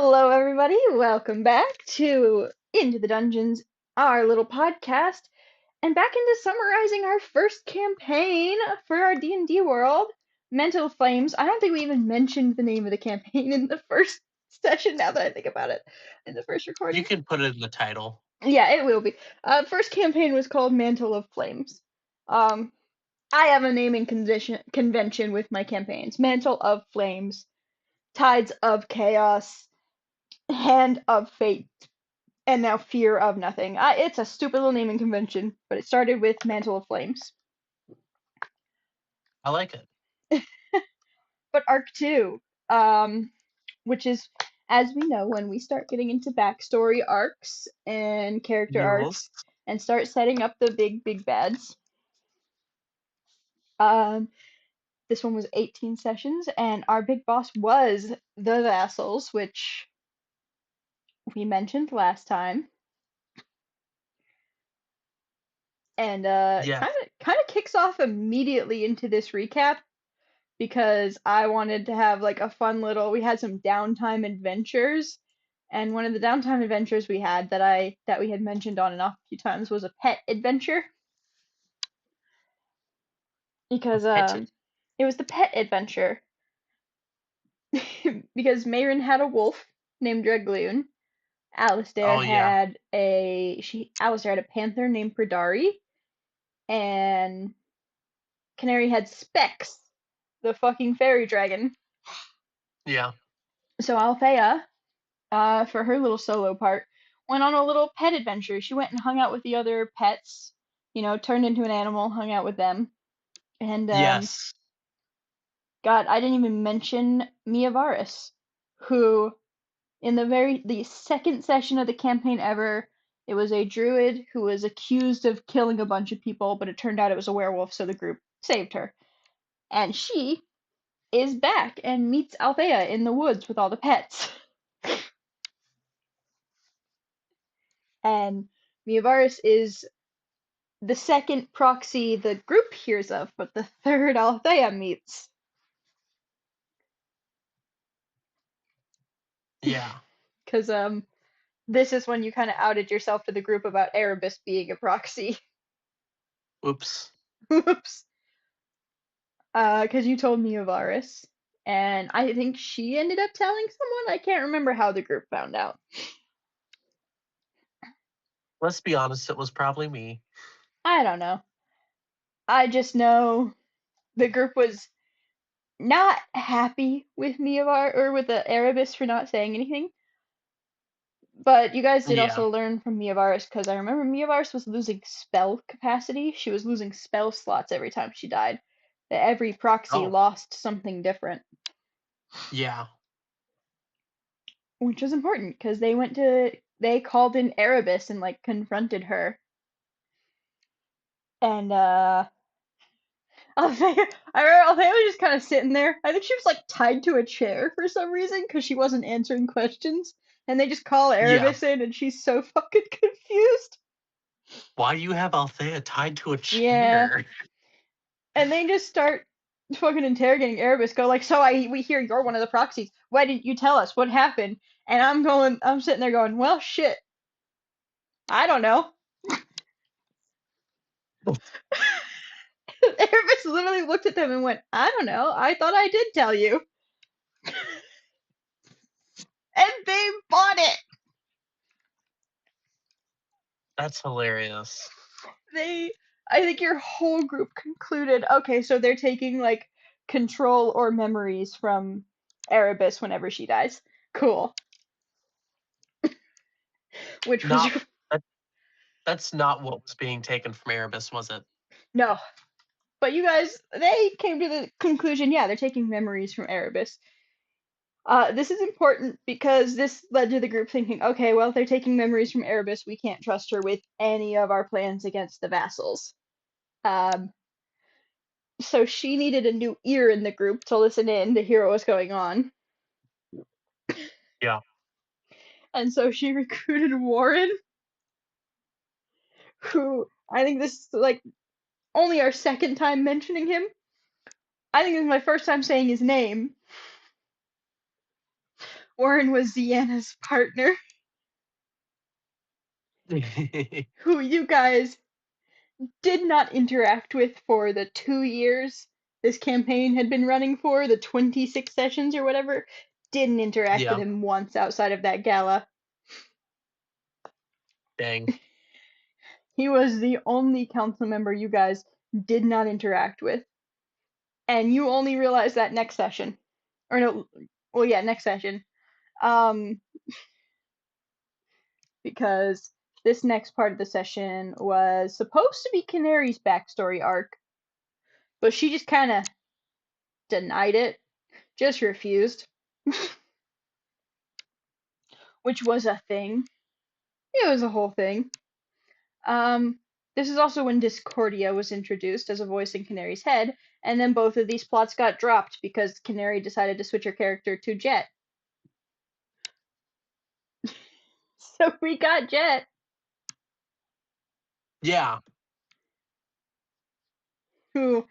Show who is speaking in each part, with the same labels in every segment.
Speaker 1: Hello, everybody. Welcome back to Into the Dungeons, our little podcast, and back into summarizing our first campaign for our D&D world, Mental Flames. I don't think we even mentioned the name of the campaign in the first session, now that I think about it, in the first
Speaker 2: You
Speaker 1: recording.
Speaker 2: can put it in the title.
Speaker 1: Yeah, it will be. First campaign was called Mantle of Flames. I have a naming convention with my campaigns. Mantle of Flames, Tides of Chaos, Hand of Fate, and now Fear of Nothing. It's a stupid little naming convention, but it started with Mantle of Flames.
Speaker 2: I like it.
Speaker 1: But Arc 2, um, which is, as we know, when we start getting into backstory arcs and character arcs
Speaker 2: Yes.
Speaker 1: and start setting up the big bads. Um, this one was 18 sessions, and our big boss was the Vassals, which we mentioned last time. And
Speaker 2: Yeah.
Speaker 1: kind of kicks off immediately into this recap because I wanted to have like a fun little, we had some downtime adventures, and one of the downtime adventures we had that we had mentioned on and off a few times was a pet adventure because
Speaker 2: Pet.
Speaker 1: it was the pet adventure because Mayrin had a wolf named Dragloon.
Speaker 2: Oh yeah.
Speaker 1: Alistair had a panther named Pradari, and Canary had Specs, the fucking fairy dragon.
Speaker 2: Yeah.
Speaker 1: So Althea, for her little solo part, went on a little pet adventure. She went and hung out with the other pets, turned into an animal, hung out with them. And
Speaker 2: Yes.
Speaker 1: God, I didn't even mention Mia Varus, who in the second session of the campaign ever, it was a druid who was accused of killing a bunch of people, but it turned out it was a werewolf, so the group saved her. And she is back and meets Althea in the woods with all the pets. And Mia Varus is the second proxy the group hears of, but the third Althea meets.
Speaker 2: Yeah.
Speaker 1: Because this is when you kind of outed yourself to the group about Erebus being a proxy.
Speaker 2: Oops.
Speaker 1: Whoops. Because you told me of Varus, and I think she ended up telling someone. I can't remember how the group found out.
Speaker 2: Let's be honest, it was probably me.
Speaker 1: I don't know. I just know the group was not happy with Miavar or with the Erebus for not saying anything. But you guys did
Speaker 2: Yeah.
Speaker 1: also learn from Miavaris because I remember Miavaris was losing spell capacity. She was losing spell slots every time she died. That every proxy
Speaker 2: Oh.
Speaker 1: lost something different,
Speaker 2: Yeah.
Speaker 1: which was important because they called in Erebus and like confronted her. And Althea, I remember Althea was just kind of sitting there. I think she was like tied to a chair for some reason because she wasn't answering questions. And they just call
Speaker 2: Yeah.
Speaker 1: Erebus in, and she's so fucking confused.
Speaker 2: Why do you have Althea tied to a
Speaker 1: Yeah.
Speaker 2: chair?
Speaker 1: And they just start fucking interrogating Erebus, go like, so we hear you're one of the proxies. Why didn't you tell us? What happened? And I'm sitting there going, well, shit. I don't know. Erebus literally looked at them and went, I don't know. I thought I did tell you. And they bought it.
Speaker 2: That's hilarious.
Speaker 1: They, I think your whole group concluded, okay, so they're taking like control or memories from Erebus whenever she dies. Cool. Which was,
Speaker 2: Not that, that's not what was being taken from Erebus, was it?
Speaker 1: no, but you guys, they came to the conclusion, yeah, they're taking memories from Erebus. This is important because this led to the group thinking, okay, well, if they're taking memories from Erebus, we can't trust her with any of our plans against the vassals. Um, so she needed a new ear in the group to listen in to hear what was going on.
Speaker 2: Yeah.
Speaker 1: And so she recruited Warren, who I think this is like only our second time mentioning him. I think this is my first time saying his name. Warren was Deanna's partner, who you guys did not interact with for the 2 years this campaign had been running for, the 26 sessions or whatever. Didn't interact with
Speaker 2: Yeah,
Speaker 1: him once outside of that gala.
Speaker 2: dang.
Speaker 1: He was the only council member you guys did not interact with. And you only realized that next session. Or no, well, yeah, next session. Um, because this next part of the session was supposed to be Canary's backstory arc, but she just kind of denied it, just refused, which was a thing. It was a whole thing. This is also when Discordia was introduced as a voice in Canary's head, and then both of these plots got dropped because Canary decided to switch her character to Jet. So we got Jet,
Speaker 2: Yeah,
Speaker 1: who,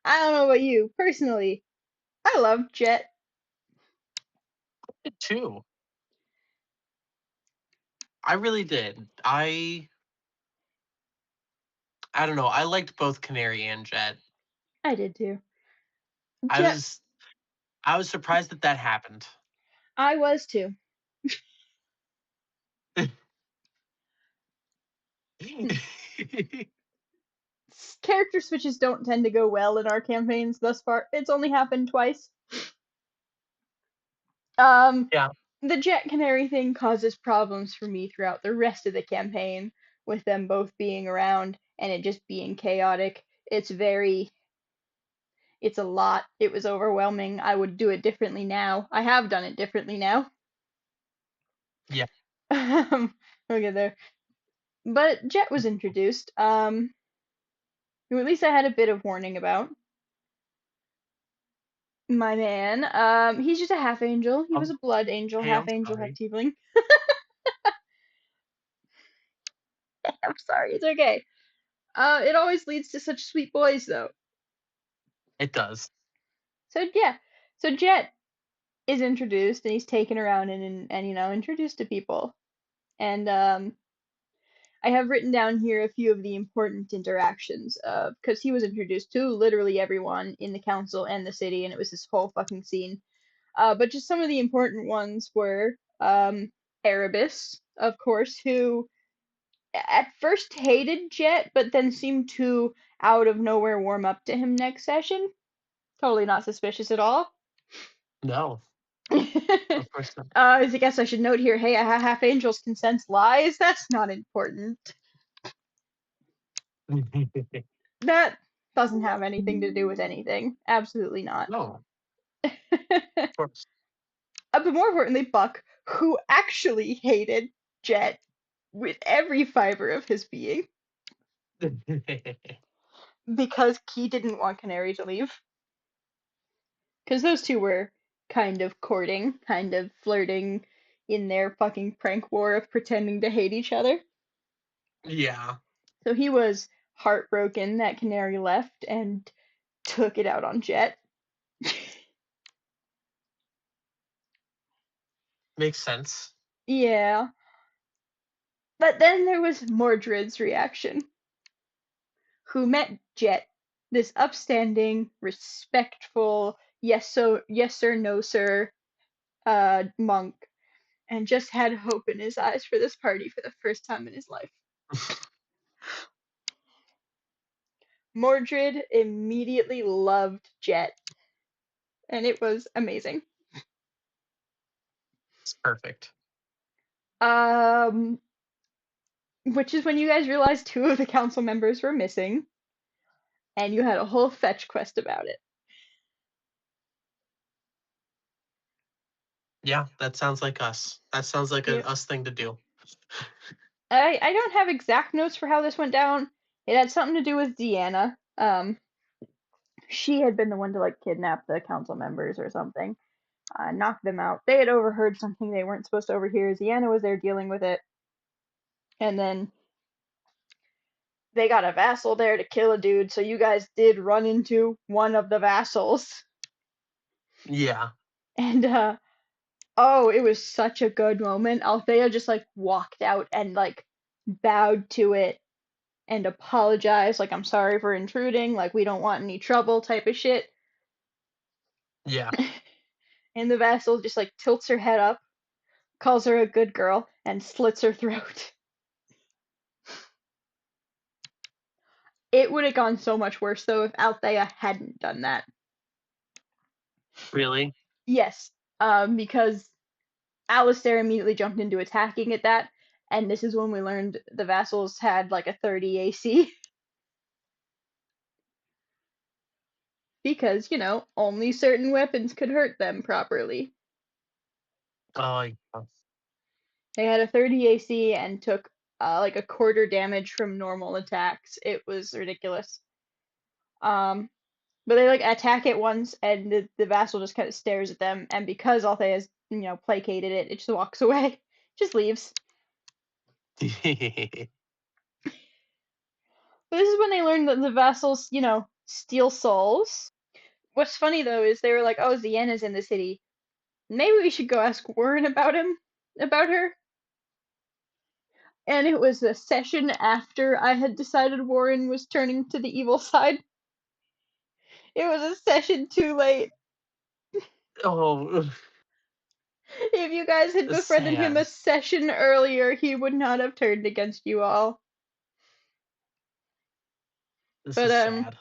Speaker 1: I don't know about you, personally, I love Jet.
Speaker 2: it too. I really did. I don't know. I liked both Canary and Jet.
Speaker 1: I did too.
Speaker 2: I
Speaker 1: Jet,
Speaker 2: was I was surprised that that happened.
Speaker 1: I was too. Character switches don't tend to go well in our campaigns thus far. It's only happened twice. Um,
Speaker 2: Yeah,
Speaker 1: the Jet Canary thing causes problems for me throughout the rest of the campaign, with them both being around and it just being chaotic. It's a lot. It was overwhelming. I would do it differently now. I have done it differently now.
Speaker 2: yeah.
Speaker 1: We'll get there. But Jet was introduced, who at least I had a bit of warning about. My man, he's just a half angel. He was
Speaker 2: Um,
Speaker 1: a blood angel,
Speaker 2: hey,
Speaker 1: half
Speaker 2: I'm
Speaker 1: angel, half
Speaker 2: sorry.
Speaker 1: tiefling. I'm sorry, it's okay. It always leads to such sweet boys, though.
Speaker 2: It does.
Speaker 1: So yeah, so Jet is introduced and he's taken around and introduced to people. And I have written down here a few of the important interactions because he was introduced to literally everyone in the council and the city, and it was this whole fucking scene. But just some of the important ones were Erebus, of course, who at first hated Jet, but then seemed to out of nowhere warm up to him next session. Totally not suspicious at all.
Speaker 2: No, of course not.
Speaker 1: I guess I should note here, hey, half angels can sense lies. That's not important. That doesn't have anything to do with anything. Absolutely not.
Speaker 2: No, of course.
Speaker 1: But more importantly, Buck, who actually hated Jet with every fiber of his being because he didn't want Canary to leave. Because those two were kind of courting, kind of flirting in their fucking prank war of pretending to hate each other.
Speaker 2: Yeah,
Speaker 1: So he was heartbroken that Canary left and took it out on Jet.
Speaker 2: makes sense.
Speaker 1: Yeah. But then there was Mordred's reaction, who met Jet, this upstanding, respectful, yes sir, no sir, monk, and just had hope in his eyes for this party for the first time in his life. Mordred immediately loved Jet, and it was amazing.
Speaker 2: It's perfect.
Speaker 1: Um, which is when you guys realized two of the council members were missing, and you had a whole fetch quest about it.
Speaker 2: Yeah, that sounds like us. That sounds like
Speaker 1: Yep.
Speaker 2: a us thing to do.
Speaker 1: I don't have exact notes for how this went down. It had something to do with Deanna. She had been the one to like kidnap the council members or something, knock them out. They had overheard something they weren't supposed to overhear. Deanna was there dealing with it, and then they got a vassal there to kill a dude. So you guys did run into one of the vassals,
Speaker 2: Yeah,
Speaker 1: and Oh, it was such a good moment. Althea just like walked out and like bowed to it and apologized, like, I'm sorry for intruding, like, we don't want any trouble type of shit.
Speaker 2: Yeah.
Speaker 1: And the vassal just like tilts her head up, calls her a good girl, and slits her throat. It would have gone so much worse though if Althea hadn't done that.
Speaker 2: Really?
Speaker 1: Yes, because Alistair immediately jumped into attacking at that, and this is when we learned the vassals had like a 30 AC. Because, only certain weapons could hurt them properly.
Speaker 2: Oh, yeah.
Speaker 1: They had a 30 AC and took like a quarter damage from normal attacks. It was ridiculous. Um, but they like attack it once, and the vassal just kind of stares at them. And because Althea's placated it, it just walks away, just leaves. But this is when they learn that the vassals, steal souls. What's funny though is they were like, "Oh, Zienna's in the city. Maybe we should go ask Warren about her." And it was a session after I had decided Warren was turning to the evil side. It was a session too late.
Speaker 2: Oh,
Speaker 1: If you guys had befriended him a
Speaker 2: sad.
Speaker 1: session earlier, he would not have turned against you all.
Speaker 2: This
Speaker 1: But
Speaker 2: is sad.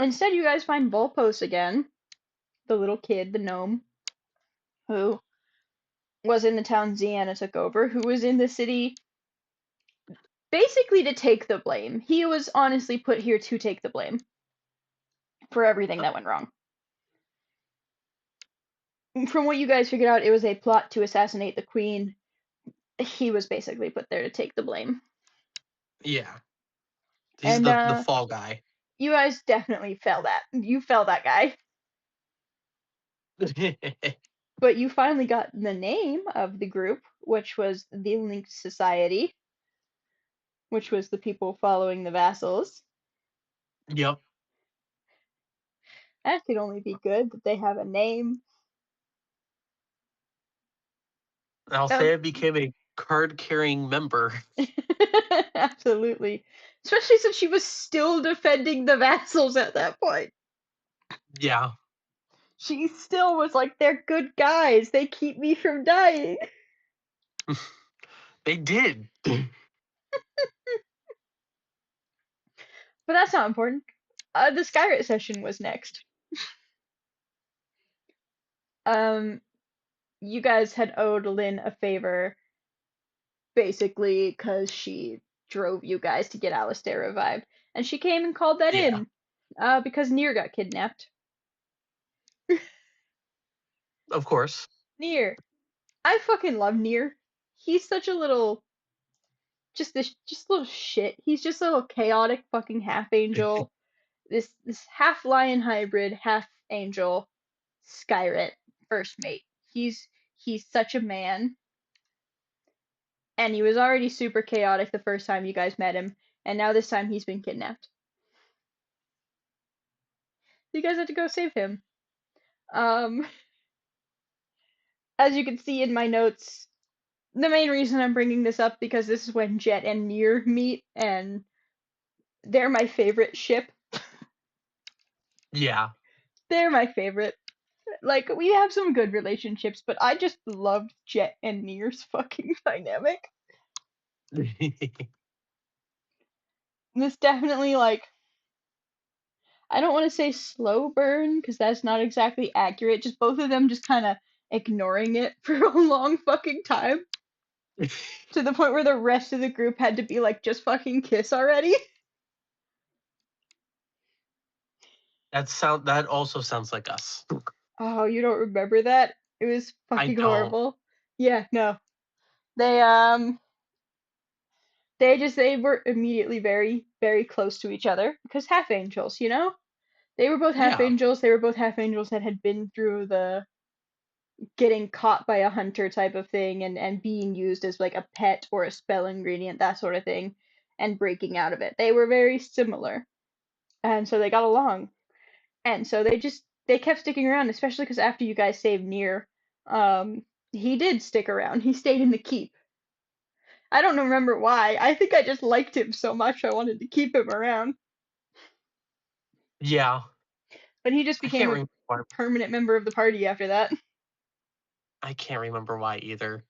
Speaker 1: instead you guys find Volpos again, the little kid, the gnome, who was in the town Zianna took over, who was in the city basically to take the blame. He was honestly put here to take the blame for everything that went wrong. From what you guys figured out, it was a plot to assassinate the queen. He was basically put there to take the blame.
Speaker 2: Yeah. He's
Speaker 1: And
Speaker 2: the fall guy.
Speaker 1: you guys definitely fell that. You fell that guy. But you finally got the name of the group, which was the Linked Society, which was the people following the vassals.
Speaker 2: Yep.
Speaker 1: That could only be good that they have a name. Um,
Speaker 2: Althea became a card-carrying member.
Speaker 1: absolutely. Especially since she was still defending the vassals at that point.
Speaker 2: Yeah.
Speaker 1: She still was like, they're good guys. They keep me from dying.
Speaker 2: They did.
Speaker 1: But that's not important. The Skyrit session was next. Um, you guys had owed Lynn a favor, basically, because she drove you guys to get Alistair revived. And she came and called that
Speaker 2: Yeah.
Speaker 1: in, because Nier got kidnapped.
Speaker 2: Of course.
Speaker 1: Nier. I fucking love Nier. He's such a little, just little shit. He's just a little chaotic fucking half angel. This half lion hybrid, half angel, Skyrit first mate. He's such a man. And he was already super chaotic the first time you guys met him, and now this time he's been kidnapped. You guys had to go save him. Um, as you can see in my notes, the main reason I'm bringing this up because this is when Jet and Nier meet, and they're my favorite ship.
Speaker 2: Yeah.
Speaker 1: They're my favorite. Like, we have some good relationships, but I just loved Jet and Nier's fucking dynamic. This definitely, like, I don't want to say slow burn because that's not exactly accurate. Just both of them just kind of ignoring it for a long fucking time to the point where the rest of the group had to be like, just fucking kiss already.
Speaker 2: That also sounds like us.
Speaker 1: Oh, you don't remember that? It was
Speaker 2: I
Speaker 1: fucking
Speaker 2: don't.
Speaker 1: horrible. Yeah, no. They were immediately very, very close to each other because half angels, you know? They were both half
Speaker 2: Yeah.
Speaker 1: angels. They were both half angels that had been through the getting caught by a hunter type of thing and being used as like a pet or a spell ingredient, that sort of thing, and breaking out of it. They were very similar. And so they got along. And so they just they kept sticking around, especially because after you guys saved Nier, he did stick around. He stayed in the keep. I don't remember why. I think I just liked him so much I wanted to keep him around.
Speaker 2: Yeah,
Speaker 1: But he just
Speaker 2: I
Speaker 1: became
Speaker 2: can't
Speaker 1: a
Speaker 2: remember why.
Speaker 1: permanent member of the party after that.
Speaker 2: I can't remember why either.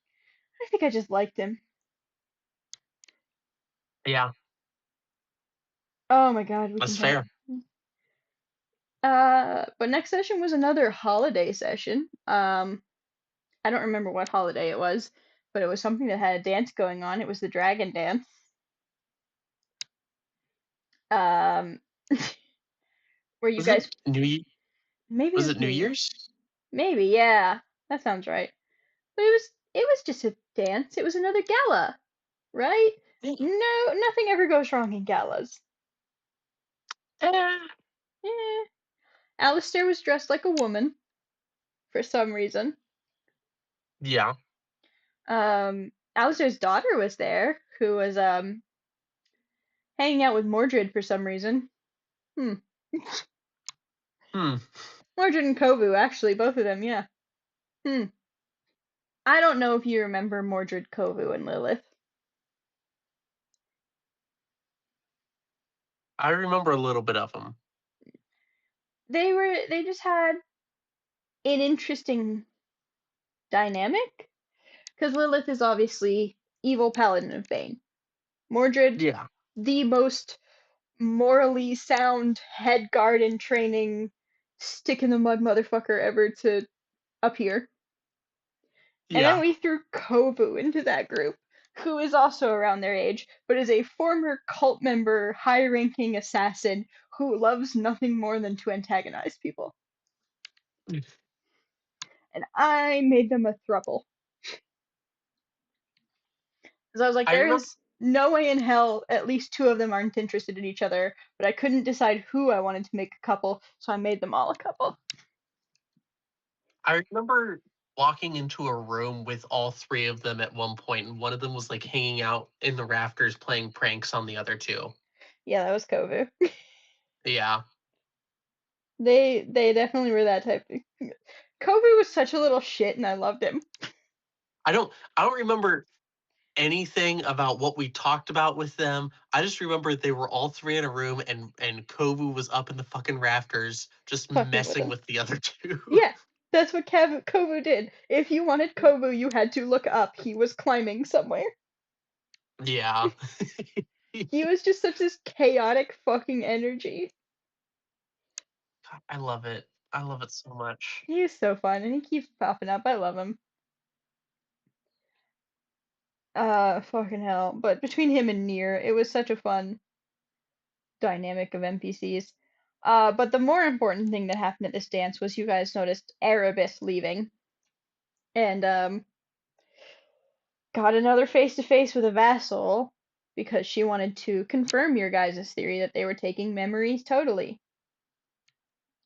Speaker 1: I think I just liked him.
Speaker 2: Yeah,
Speaker 1: Oh my god, we can
Speaker 2: that's
Speaker 1: talk.
Speaker 2: fair.
Speaker 1: But next session was another holiday session. I don't remember what holiday it was, but it was something that had a dance going on. It was the dragon dance. Um, where you
Speaker 2: Was it
Speaker 1: guys
Speaker 2: New Ye-
Speaker 1: maybe it
Speaker 2: Was
Speaker 1: was
Speaker 2: it
Speaker 1: New
Speaker 2: New
Speaker 1: Year.
Speaker 2: Year's?
Speaker 1: Maybe, yeah. That sounds right. But it was just a dance. It was another gala, right?
Speaker 2: Yeah.
Speaker 1: No, nothing ever goes wrong in galas.
Speaker 2: Eh,
Speaker 1: Eh. Alistair was dressed like a woman for some reason.
Speaker 2: yeah.
Speaker 1: Alistair's daughter was there, who was hanging out with Mordred for some reason. Hmm.
Speaker 2: Hmm.
Speaker 1: Mordred and Kovu, actually, both of them, yeah. Hmm. I don't know if you remember Mordred, Kovu, and Lilith.
Speaker 2: I remember a little bit of them.
Speaker 1: They just had an interesting dynamic because Lilith is obviously evil paladin of Bane. Mordred,
Speaker 2: Yeah.
Speaker 1: the most morally sound head guard in training, stick in the mud motherfucker ever to appear. And then
Speaker 2: Yeah.
Speaker 1: we threw Kovu into that group, who is also around their age, but is a former cult member, high ranking assassin who loves nothing more than to antagonize people. And I made them a throuple. Because I was like,
Speaker 2: I
Speaker 1: there
Speaker 2: remember
Speaker 1: is no way in hell at least two of them aren't interested in each other, but I couldn't decide who I wanted to make a couple, so I made them all a couple.
Speaker 2: I remember walking into a room with all three of them at one point, and one of them was like hanging out in the rafters playing pranks on the other two.
Speaker 1: Yeah, that was Kovu.
Speaker 2: Yeah.
Speaker 1: They definitely were that type. Kovu was such a little shit, and I loved him.
Speaker 2: I don't remember anything about what we talked about with them. I just remember they were all three in a room and Kovu was up in the fucking rafters just
Speaker 1: Fucking with
Speaker 2: messing
Speaker 1: him.
Speaker 2: with the other two.
Speaker 1: Yeah, that's what Kovu did. If you wanted Kovu, you had to look up. He was climbing somewhere.
Speaker 2: Yeah.
Speaker 1: He was just such this chaotic fucking energy.
Speaker 2: I love it. I love it so much.
Speaker 1: He is so fun, and he keeps popping up. I love him. Fucking hell. But between him and Nier, it was such a fun dynamic of NPCs. But the more important thing that happened at this dance was you guys noticed Erebus leaving. And, got another face to face with a vassal because she wanted to confirm your guys' theory that they were taking memories totally.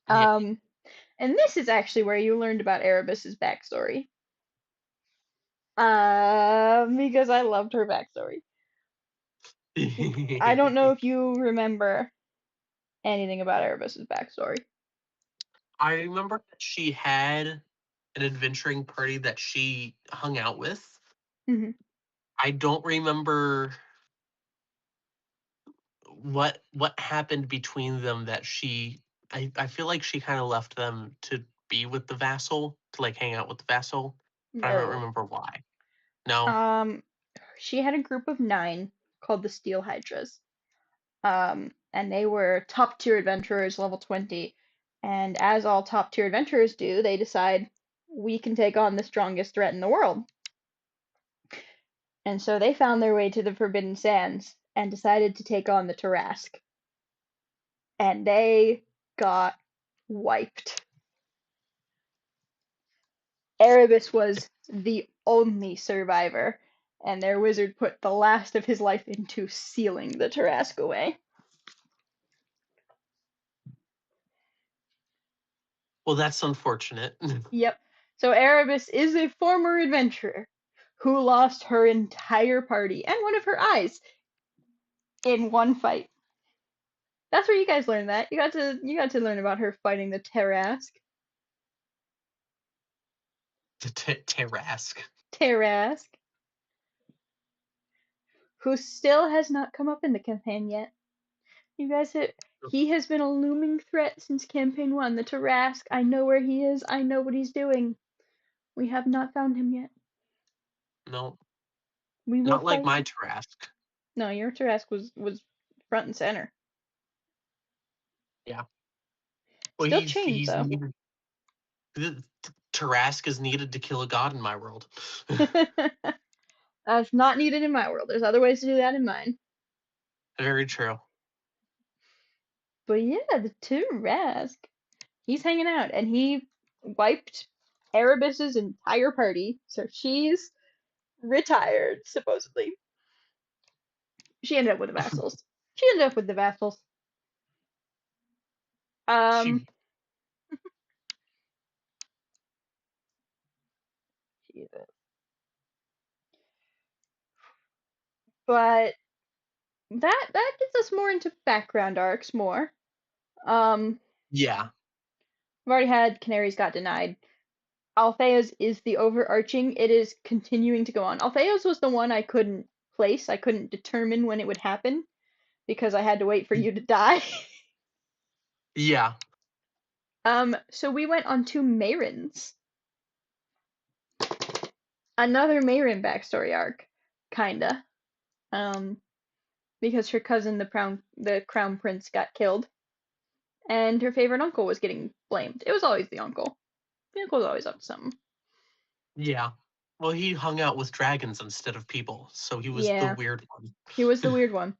Speaker 2: Yeah.
Speaker 1: Um, and this is actually where you learned about Erebus's backstory. Because I loved her backstory. I don't know if you remember anything about Erebus's backstory.
Speaker 2: I remember that she had an adventuring party that she hung out with.
Speaker 1: Hmm.
Speaker 2: I don't remember what happened between them that I feel like she kind of left them to be with the vassal, to like hang out with the vassal, but I don't
Speaker 1: No.
Speaker 2: remember why. No.
Speaker 1: Um, she had a group of 9 called the Steel Hydras. And they were top tier adventurers, level 20. And as all top tier adventurers do, they decide we can take on the strongest threat in the world. And so they found their way to the Forbidden Sands and decided to take on the Tarrasque. And they got wiped. Erebus was the only survivor, and their wizard put the last of his life into sealing the Tarrasque away.
Speaker 2: Well, that's unfortunate.
Speaker 1: Yep. So Erebus is a former adventurer who lost her entire party and one of her eyes in one fight. That's where you guys learned that. You got to learn about her fighting the Tarask.
Speaker 2: Tarask.
Speaker 1: Tarask, who still has not come up in the campaign yet. You guys, he has been a looming threat since campaign 1. The Tarask. I know where he is. I know what he's doing. We have not found him yet.
Speaker 2: No,
Speaker 1: We will
Speaker 2: not like
Speaker 1: fight
Speaker 2: my
Speaker 1: him.
Speaker 2: Tarask.
Speaker 1: No, your Tarask was front and center.
Speaker 2: Yeah. Well,
Speaker 1: Still chained
Speaker 2: he's
Speaker 1: though.
Speaker 2: needed. Tarask is needed to kill a god in my world.
Speaker 1: That's not needed in my world. There's other ways to do that in mine.
Speaker 2: Very true.
Speaker 1: But yeah, the Tarask. He's hanging out, and he wiped Erebus's entire party, so she's retired, supposedly. She ended up with the vassals. She ended up with the vassals. Um,
Speaker 2: She.
Speaker 1: Jesus. But that gets us more into background arcs more. Um,
Speaker 2: Yeah.
Speaker 1: we've already had Canaries got denied. Althea's is the overarching. It is continuing to go on. Althea's was the one I couldn't place. I couldn't determine when it would happen because I had to wait for you to die.
Speaker 2: Yeah.
Speaker 1: So we went on to Mayrin's. Another Mayrin backstory arc, kinda. Um, because her cousin, the crown prince, got killed, and her favorite uncle was getting blamed. It was always the uncle. The uncle was always up to something.
Speaker 2: Yeah. Well, he hung out with dragons instead of people, so he was the
Speaker 1: Yeah,
Speaker 2: weird one.
Speaker 1: he was the weird one.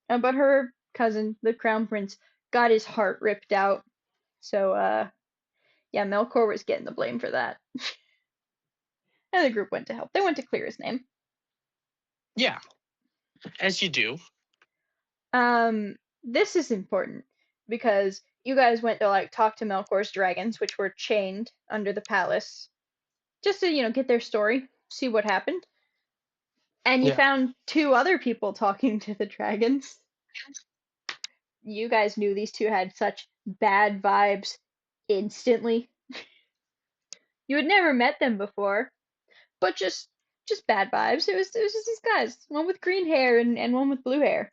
Speaker 1: But her cousin, the crown prince, got his heart ripped out. So, yeah, Melkor was getting the blame for that. And the group went to help. They went to clear his name.
Speaker 2: Yeah, as you do.
Speaker 1: This is important because you guys went to like talk to Melkor's dragons, which were chained under the palace, just to, get their story, see what happened. And you
Speaker 2: Yeah.
Speaker 1: found two other people talking to the dragons. You guys knew these two had such bad vibes instantly. You had never met them before, but just bad vibes. It was just these guys, one with green hair and one with blue hair,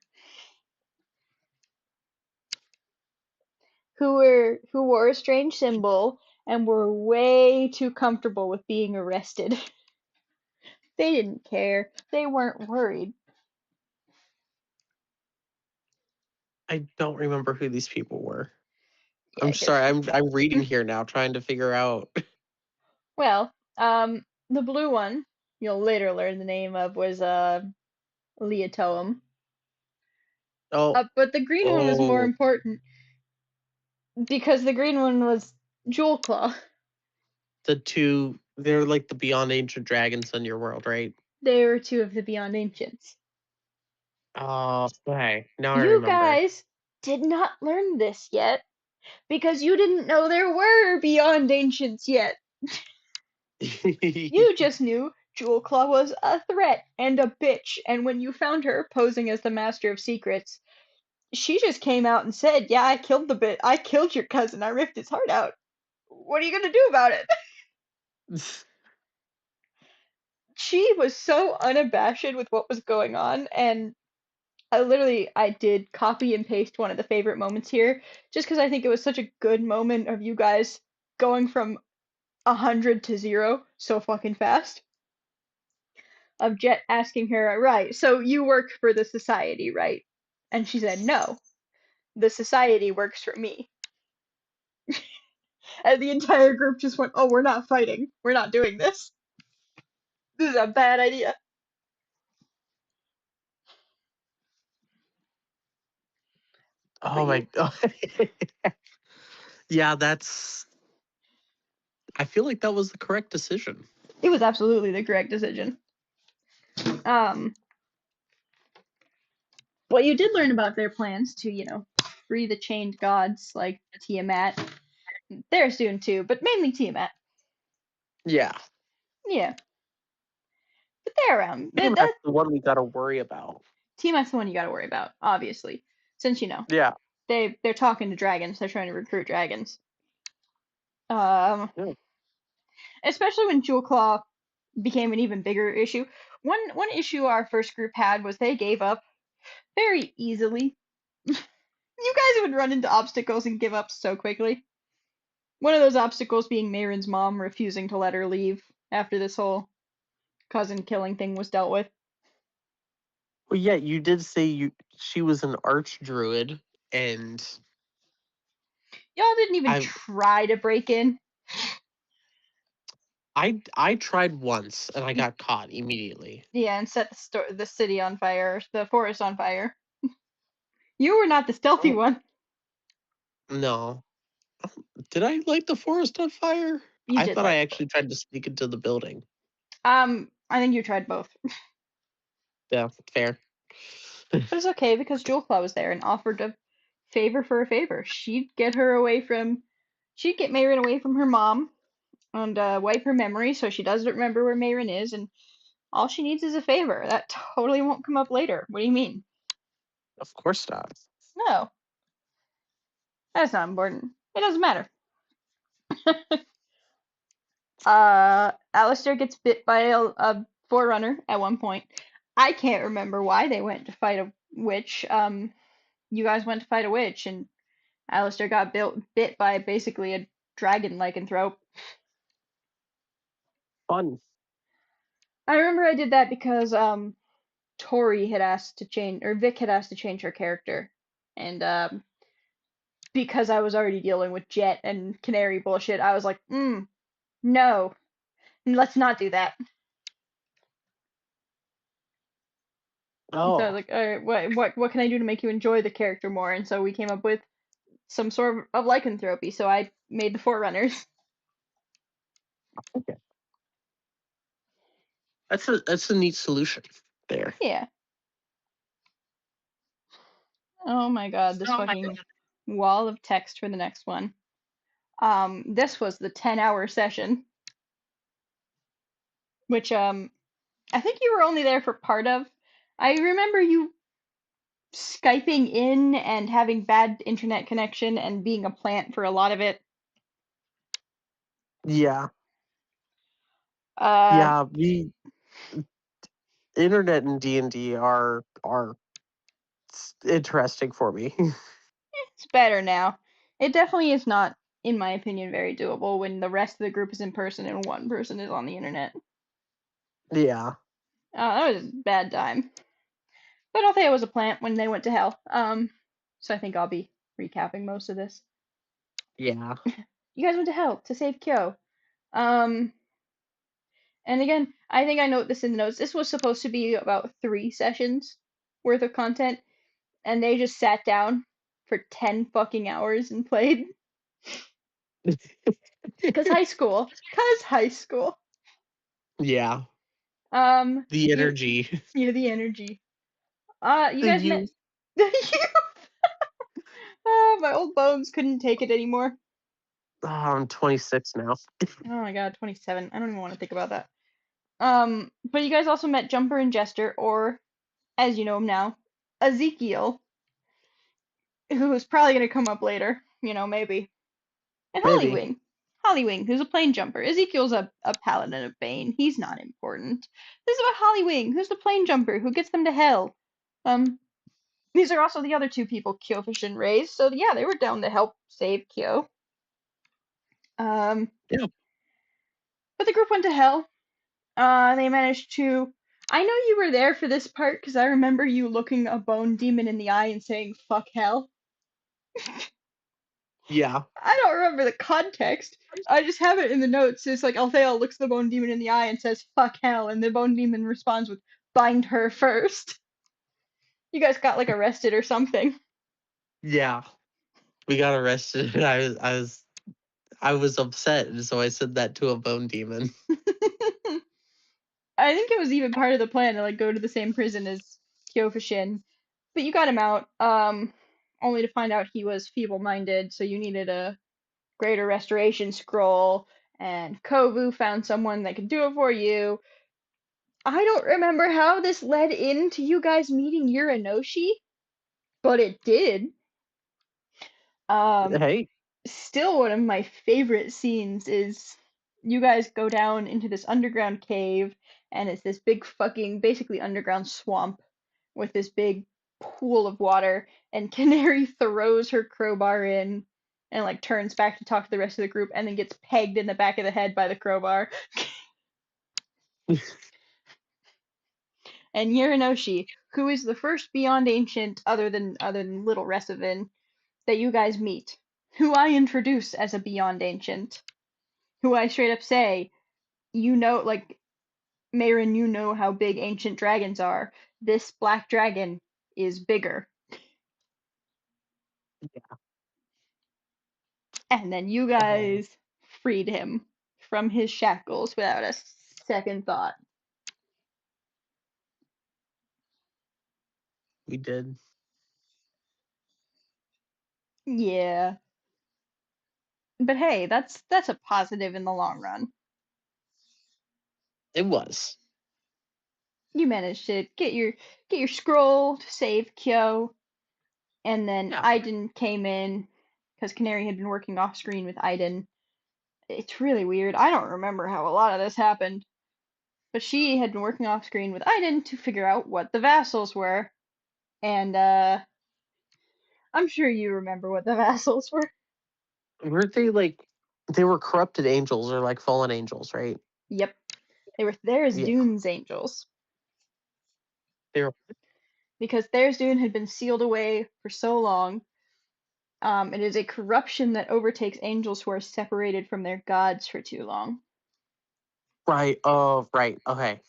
Speaker 1: who wore a strange symbol and were way too comfortable with being arrested. They didn't care. They weren't worried.
Speaker 2: I don't remember who these people were.
Speaker 1: Yeah,
Speaker 2: I'm
Speaker 1: because
Speaker 2: sorry. I'm reading here now, trying to figure out.
Speaker 1: well, the blue one you'll later learn the name of was Leotoam.
Speaker 2: Oh,
Speaker 1: But the green one was more
Speaker 2: oh,
Speaker 1: important because the green one was Jewel Claw.
Speaker 2: the two. They're like the Beyond Ancient Dragons in your world, right?
Speaker 1: They were two of the Beyond Ancients.
Speaker 2: Oh, okay. Now I
Speaker 1: You
Speaker 2: remember.
Speaker 1: guys did not learn this yet because you didn't know there were Beyond Ancients yet. You just knew Jewel Claw was a threat and a bitch, and when you found her posing as the Master of Secrets, she just came out and said, "Yeah, I killed your cousin. I ripped his heart out. What are you gonna do about it?" She was so unabashed with what was going on, and I did copy and paste one of the favorite moments here, just because I think it was such a good moment of you guys going from 100 to 0 so fucking fast. Of Jet asking her, right, so you work for the society, right? And she said, no, the society works for me. And the entire group just went, oh, we're not fighting. We're not doing this. This is a bad idea. But
Speaker 2: Oh
Speaker 1: yeah,
Speaker 2: my god. Yeah, that's. I feel like that was the correct decision.
Speaker 1: it was absolutely the correct decision. Um, well, you did learn about their plans to, free the chained gods like Tiamat. They're soon too, but mainly Tiamat.
Speaker 2: Yeah,
Speaker 1: Yeah, but they're around.
Speaker 2: pretty much the one we got to worry about.
Speaker 1: Tiamat's the one you gotta worry about, obviously, since you know.
Speaker 2: Yeah.
Speaker 1: they're talking to dragons. They're trying to recruit dragons. Um,
Speaker 2: Yeah.
Speaker 1: especially when Jewel Claw became an even bigger issue. One issue our first group had was they gave up very easily. You guys would run into obstacles and give up so quickly. One of those obstacles being Mayron's mom refusing to let her leave after this whole cousin killing thing was dealt with.
Speaker 2: Well, yeah, you did say she was an arch druid, and
Speaker 1: Y'all didn't even
Speaker 2: I
Speaker 1: try to break in.
Speaker 2: I tried once and I got caught immediately.
Speaker 1: Yeah, and set the city on fire, the forest on fire. You were not the stealthy
Speaker 2: Oh,
Speaker 1: one.
Speaker 2: no. Did I light the forest on fire?
Speaker 1: You
Speaker 2: I
Speaker 1: did
Speaker 2: thought I
Speaker 1: light the
Speaker 2: actually tried to sneak into the building.
Speaker 1: I think you tried both.
Speaker 2: Yeah, fair.
Speaker 1: But it's okay because Jewel Claw was there and offered a favor for a favor. She'd get Mayron away from her mom and wipe her memory so she doesn't remember where Mayron is, and all she needs is a favor. That totally won't come up later. What do you mean?
Speaker 2: Of course not.
Speaker 1: No, that's not important. It doesn't matter. Alistair gets bit by a forerunner at one point. I can't remember why they went to fight a witch. You guys went to fight a witch, and Alistair got bit by basically a dragon lycanthrope.
Speaker 2: Fun.
Speaker 1: I remember I did that because Tori had asked to change, or Vic had asked to change her character, and because I was already dealing with Jet and Canary bullshit, I was like, no, let's not do that. So I was
Speaker 2: Oh,
Speaker 1: like, all right, what can I do to make you enjoy the character more? And so we came up with some sort of lycanthropy. So I made the Forerunners.
Speaker 2: okay. That's a neat solution there.
Speaker 1: Yeah. Oh my god, this
Speaker 2: Oh my
Speaker 1: fucking wall of text for the next one. This was the 10-hour session, which I think you were only there for part of. I remember you Skyping in and having bad internet connection and being a plant for a lot of it.
Speaker 2: Yeah,
Speaker 1: Uh,
Speaker 2: yeah. We internet and D&D are interesting for me.
Speaker 1: it's better now. It definitely is not, in my opinion, very doable when the rest of the group is in person and one person is on the internet.
Speaker 2: Yeah,
Speaker 1: That was a bad time. But Althea was a plant when they went to hell. So I think I'll be recapping most of this.
Speaker 2: yeah,
Speaker 1: You guys went to hell to save Kyo. Um, and again, I think I note this in the notes. This was supposed to be about 3 sessions worth of content, and they just sat down for 10 fucking hours and played. Cause high school. Cause high school.
Speaker 2: yeah. The
Speaker 1: You
Speaker 2: energy,
Speaker 1: you the energy. You
Speaker 2: the
Speaker 1: guys met.
Speaker 2: youth.
Speaker 1: My old bones couldn't take it anymore.
Speaker 2: Oh, I'm 26 now.
Speaker 1: Oh my god, 27. I don't even want to think about that. But you guys also met Jumper and Jester, or as you know him now, Ezekiel, who is probably gonna come up later. Maybe. And
Speaker 2: Maybe.
Speaker 1: Hollywing. Hollywing, who's a plane jumper. Ezekiel's a paladin of Bane. He's not important. This is about Hollywing, who's the plane jumper who gets them to hell. Um, these are also the other two people Kyofish raised, so yeah, they were down to help save Kyo. Um,
Speaker 2: Yeah.
Speaker 1: but the group went to hell. They managed to. I know you were there for this part because I remember you looking a bone demon in the eye and saying "fuck hell."
Speaker 2: Yeah.
Speaker 1: I don't remember the context. I just have it in the notes. It's like Althea looks the bone demon in the eye and says "fuck hell," and the bone demon responds with "bind her first." You guys got like arrested or something.
Speaker 2: Yeah. We got arrested and I was upset, and so I said that to a bone demon.
Speaker 1: I think it was even part of the plan to like go to the same prison as Kyofushin, but you got him out. Only to find out he was feeble-minded, so you needed a greater restoration scroll, and Kovu found someone that could do it for you. I don't remember how this led into you guys meeting Uranoshi, but it did.
Speaker 2: Hey.
Speaker 1: Still one of my favorite scenes is you guys go down into this underground cave, and it's this big fucking basically underground swamp with this big pool of water, and Canary throws her crowbar in and like turns back to talk to the rest of the group and then gets pegged in the back of the head by the crowbar. And Yurinoshi, who is the first Beyond Ancient other than Little Resevin that you guys meet, who I introduce as a Beyond Ancient, who I straight up say, you know, like, Mayrin, you know how big ancient dragons are. This black dragon is bigger. And then you
Speaker 2: Oh,
Speaker 1: guys freed him from his shackles without a second thought.
Speaker 2: we did.
Speaker 1: Yeah. But hey, that's a positive in the long run.
Speaker 2: It was.
Speaker 1: You managed to get your scroll to save Kyo, and then
Speaker 2: Yeah.
Speaker 1: Aiden came in because Canary had been working off screen with Aiden. It's really weird. I don't remember how a lot of this happened, but she had been working off screen with Aiden to figure out what the vassals were. And I'm sure you remember what the vassals were.
Speaker 2: Weren't they like they were corrupted angels or like fallen angels, right?
Speaker 1: Yep, they were There's
Speaker 2: Yeah.
Speaker 1: Dune's angels
Speaker 2: They were
Speaker 1: because There's Dune had been sealed away for so long. It is a corruption that overtakes angels who are separated from their gods for too long.
Speaker 2: right. Oh, right. Okay.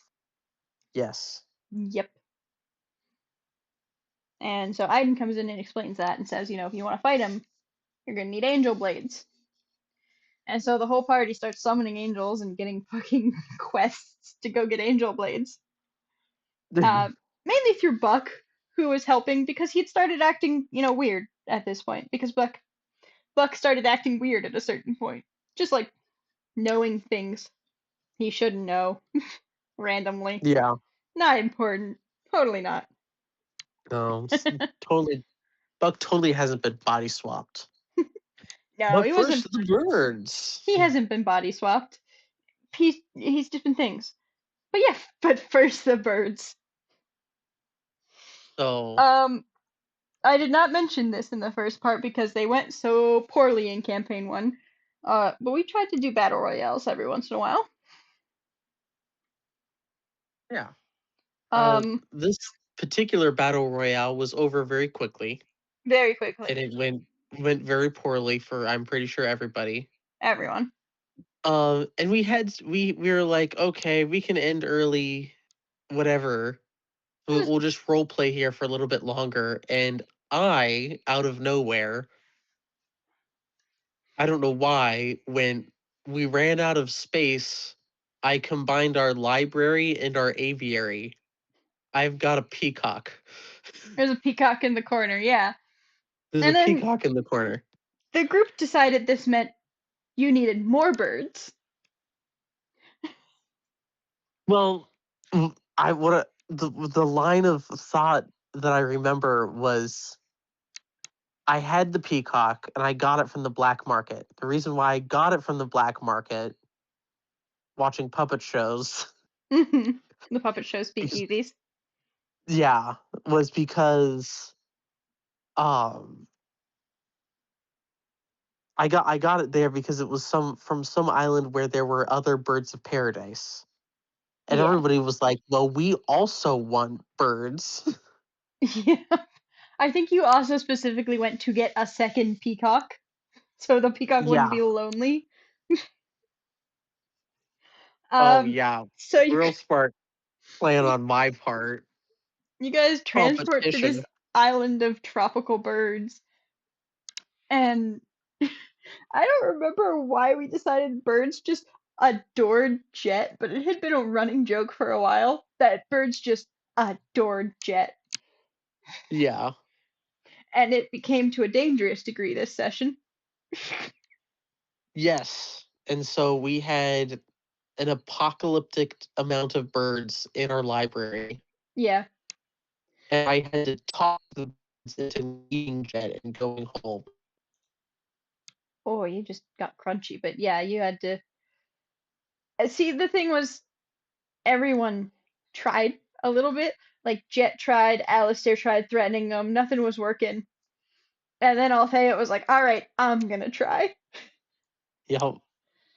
Speaker 2: Yes.
Speaker 1: Yep. And so Aiden comes in and explains that and says, if you want to fight him, you're gonna need angel blades. And so the whole party starts summoning angels and getting fucking quests to go get angel blades. Uh, Mainly through Buck, who was helping because he'd started acting, weird at this point. Because Buck started acting weird at a certain point, just like knowing things he shouldn't know randomly.
Speaker 2: Yeah.
Speaker 1: Not important. Totally not.
Speaker 2: No. Totally. Buck totally hasn't been body swapped.
Speaker 1: No,
Speaker 2: But
Speaker 1: he
Speaker 2: first,
Speaker 1: wasn't.
Speaker 2: the birds.
Speaker 1: He hasn't been body swapped. He's different things. But yeah, but first the birds.
Speaker 2: So
Speaker 1: Um, I did not mention this in the first part because they went so poorly in campaign one. But we tried to do battle royales every once in a while.
Speaker 2: yeah.
Speaker 1: Um,
Speaker 2: This particular battle royale was over very quickly,
Speaker 1: very
Speaker 2: and
Speaker 1: quickly,
Speaker 2: it went very poorly for I'm pretty sure everybody.
Speaker 1: everyone.
Speaker 2: And we were like, okay, we can end early, whatever. We'll just role play here for a little bit longer. And I, out of nowhere, I don't know why, when we ran out of space, I combined our library and our aviary. I've got a peacock.
Speaker 1: There's a peacock in the corner, yeah.
Speaker 2: There's a
Speaker 1: And then
Speaker 2: peacock in the corner.
Speaker 1: the group decided this meant you needed more birds.
Speaker 2: Well, I what the line of thought that I remember was I had the peacock and I got it from the black market. The reason why I got it from the black market, watching puppet shows,
Speaker 1: The puppet show speakeasies.
Speaker 2: yeah, was because um I got it there because it was some island where there were other birds of paradise. And
Speaker 1: Yeah.
Speaker 2: everybody was like, "Well, we also want birds."
Speaker 1: Yeah. I think you also specifically went to get a second peacock, so the peacock wouldn't
Speaker 2: Yeah.
Speaker 1: be lonely.
Speaker 2: Oh
Speaker 1: Um,
Speaker 2: yeah.
Speaker 1: so you
Speaker 2: Real smart plan on my part.
Speaker 1: you guys transport to this
Speaker 2: Competition.
Speaker 1: island of tropical birds, and I don't remember why we decided birds just adored Jet, but it had been a running joke for a while that birds just adored Jet,
Speaker 2: Yeah.
Speaker 1: and it became to a dangerous degree this session.
Speaker 2: Yes. And so we had an apocalyptic amount of birds in our library.
Speaker 1: Yeah.
Speaker 2: And I had to talk the birds into leaving Jet and going home.
Speaker 1: Oh, you just got crunchy, but yeah, you had to. See, the thing was, everyone tried a little bit. Like Jet tried, Alistair tried threatening them, nothing was working. And then Althea was like, "All right, I'm gonna try."
Speaker 2: Yeah,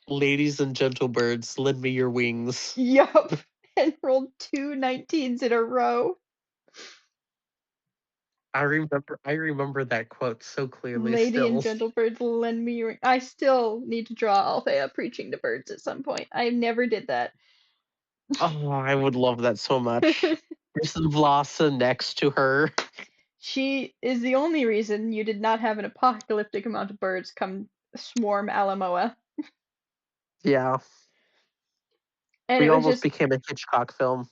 Speaker 2: ladies and gentle birds, lend me your wings.
Speaker 1: Yup, and rolled two 19s in a row.
Speaker 2: I remember that quote so clearly
Speaker 1: Lady and
Speaker 2: still.
Speaker 1: gentle birds, lend me your. I still need to draw Althea preaching to birds at some point. I never did that.
Speaker 2: Oh, I would love that so much. There's Vlasa next to her.
Speaker 1: She is the only reason you did not have an apocalyptic amount of birds come swarm Alamoa.
Speaker 2: Yeah,
Speaker 1: And
Speaker 2: we almost became a Hitchcock film.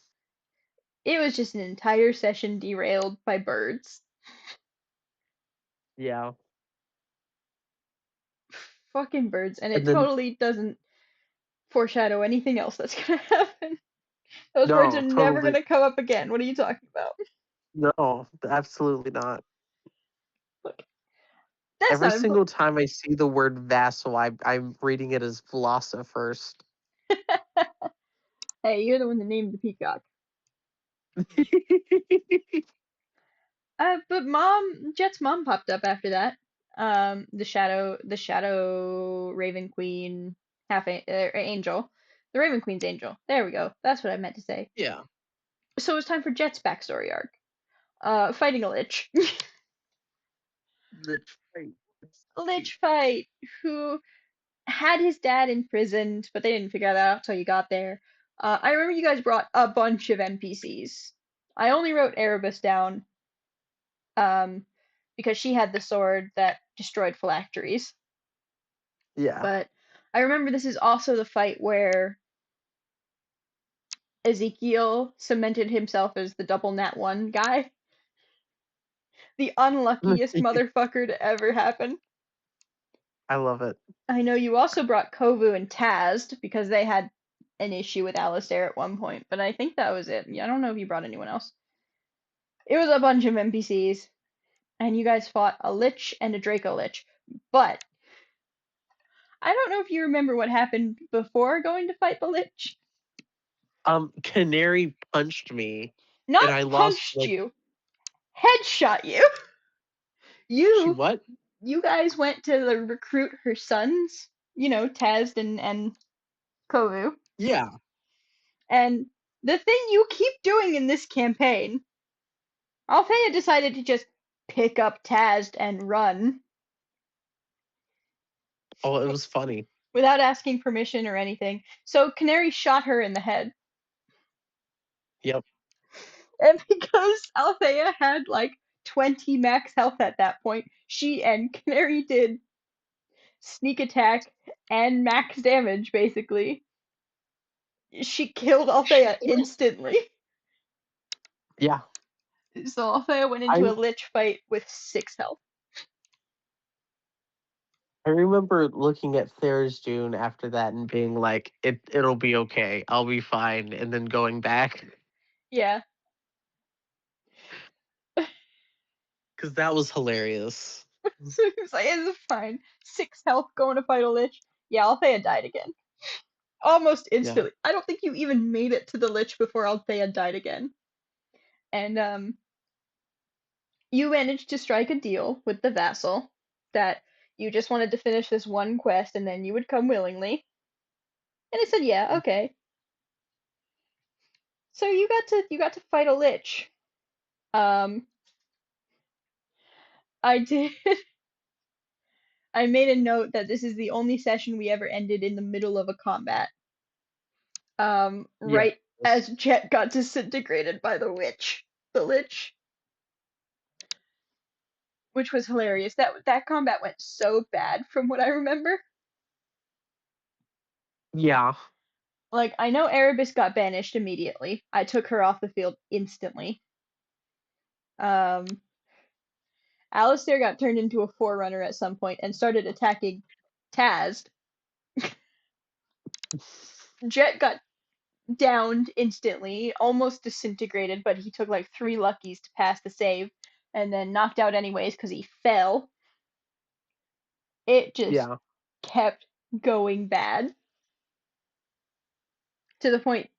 Speaker 1: it was just an entire session derailed by birds.
Speaker 2: Yeah,
Speaker 1: Fucking birds, and it
Speaker 2: and then
Speaker 1: totally doesn't foreshadow anything else that's gonna happen. Those birds are
Speaker 2: no,
Speaker 1: never
Speaker 2: totally
Speaker 1: gonna come up again. What are you talking about?
Speaker 2: no, absolutely not.
Speaker 1: Look, that's
Speaker 2: Every
Speaker 1: not important.
Speaker 2: single time I see the word vassal, I'm reading it as Vlasa first.
Speaker 1: Hey, you're the one that named the peacock. But Jet's mom popped up after that. The shadow Raven Queen, angel, the Raven Queen's angel. There we go. That's what I meant to say.
Speaker 2: Yeah,
Speaker 1: So it was time for Jet's backstory arc. Fighting a lich,
Speaker 2: that's right. That's so cute.
Speaker 1: lich fight who had his dad imprisoned, but they didn't figure that out till you got there. I remember you guys brought a bunch of NPCs. I only wrote Erebus down, um, because she had the sword that destroyed phylacteries.
Speaker 2: Yeah.
Speaker 1: But I remember this is also the fight where Ezekiel cemented himself as the double nat one guy. The unluckiest motherfucker to ever happen.
Speaker 2: I love it.
Speaker 1: I know you also brought Kovu and Tazd because they had an issue with Alistair at one point, but I think that was it. I don't know if you brought anyone else. It was a bunch of NPCs, and you guys fought a Lich and a Draco Lich. But I don't know if you remember what happened before going to fight the Lich.
Speaker 2: Canary punched me, and
Speaker 1: Not
Speaker 2: I lost
Speaker 1: punched
Speaker 2: like
Speaker 1: you, headshot you.
Speaker 2: she
Speaker 1: You
Speaker 2: what?
Speaker 1: you guys went to recruit her sons, Tazd and Kovu.
Speaker 2: Yeah.
Speaker 1: And the thing you keep doing in this campaign, Althea decided to just pick up Tazd and run
Speaker 2: Oh, it was funny.
Speaker 1: without asking permission or anything. So Canary shot her in the head.
Speaker 2: Yep.
Speaker 1: And because Althea had like 20 max health at that point, she and Canary did sneak attack and max damage basically. She killed Althea instantly.
Speaker 2: Yeah.
Speaker 1: So Althea went
Speaker 2: I
Speaker 1: into a lich fight with 6 health.
Speaker 2: I remember looking at Tharizdun after that and being like, it'll be okay. I'll be fine, and then going back
Speaker 1: Yeah.
Speaker 2: because that was hilarious.
Speaker 1: So he was like, it's fine. 6 health going to fight a lich. Yeah, Althea died again. Almost
Speaker 2: Yeah.
Speaker 1: instantly. I don't think you even made it to the lich before Althea died again. And you managed to strike a deal with the vassal that you just wanted to finish this one quest and then you would come willingly. And I said, yeah, okay. So you got to fight a lich. Um, I did. I made a note that this is the only session we ever ended in the middle of a combat.
Speaker 2: Yeah.
Speaker 1: Right as Jet got disintegrated by the lich, which was hilarious. That combat went so bad from what I remember.
Speaker 2: Yeah.
Speaker 1: Like I know Erebus got banished immediately. I took her off the field instantly. Um, Alistair got turned into a forerunner at some point and started attacking Taz. Jet got downed instantly, almost disintegrated, but he took like 3 luckies to pass the save, and then knocked out anyways because he fell. It just
Speaker 2: Yeah.
Speaker 1: kept going bad to the point